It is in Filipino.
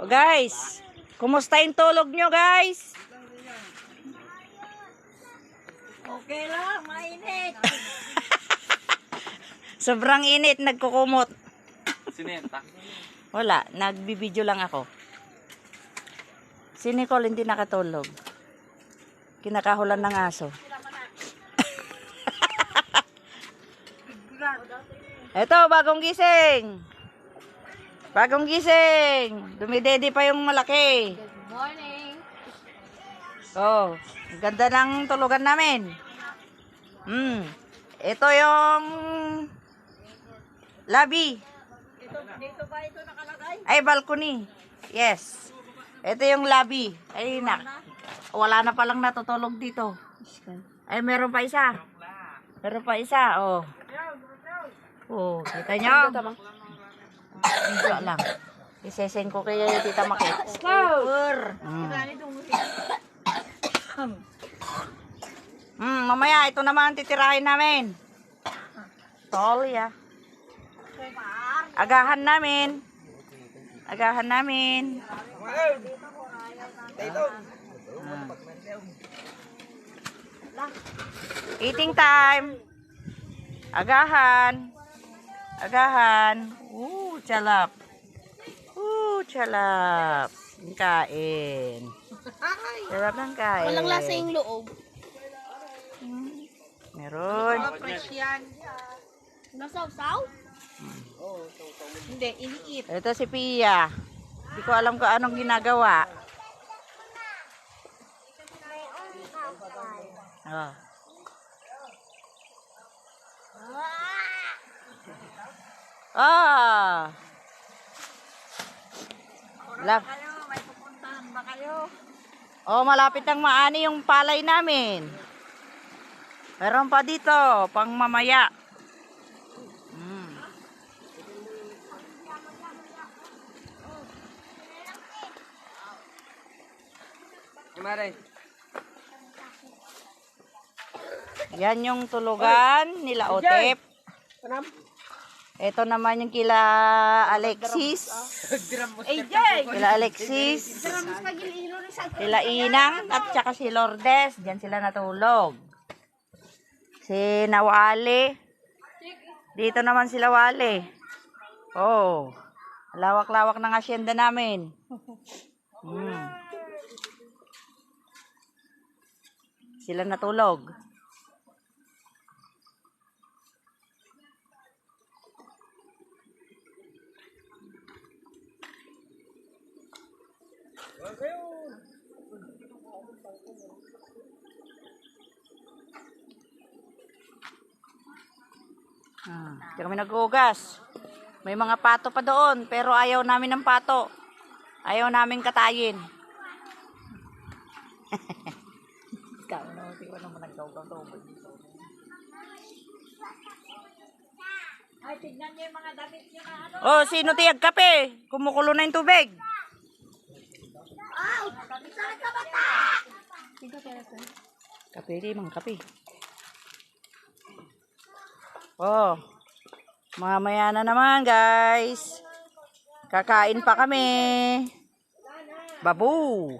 O guys, kumusta yung tulog nyo guys? Okay lang, mainit. Sobrang init, nagkukumot. Sinenta. Wala, nagbibideo lang ako. Si Nicole hindi nakatulog. Kinakahulan ng aso. Eto, bagong gising. Bagong gising. Dumidede pa yung malaki. Good morning. Oh, ganda ng tulugan namin. Ito yung labi. Dito ba ito nakalagay? Ay, balcony. Yes. Ito yung labi. Ay, wala na palang natutulog dito. Ay, meron pa isa. Meron pa isa, oh. Oh, kita nyo? Hindi lang. Isesend ko kay Tita Makit. Mamaya, ito naman titirahin namin. Tolya. Agahan namin. Agahan namin. Eating time. Agahan. Agahan. Chalap. Chalap. Kain. Sarap ng kain. Walang lasa yung loob. Meron. Fresh yan. Nasaw-saw? Hindi, iniit. Ito si Pia. Hindi ko alam kung anong ginagawa. Oh. Ah. May pupuntahan ba kayo? Oh, malapit nang maani yung palay namin. Meron pa dito, pang mamaya. Yan yung tulugan nila Otep. Ito naman yung kila Alexis. Kila Alexis. Kila Inang at saka si Lourdes. Diyan sila natulog. Si Nawale. Dito naman sila Wale. Oh. Lawak-lawak ng asyenda namin. Sila natulog. Hindi kami nag-uugas. May mga pato pa doon, pero ayaw namin ng pato. Ayaw namin katayin. Ay, tignan niyo yung mga damit niyo na ano. Oh, sino tiyag kape? Kumukulo na yung tubig. Ay! Saan ka ba ta? Kape, di mga kape. Oh, mamaya na naman guys. Kakain pa kami. Babu.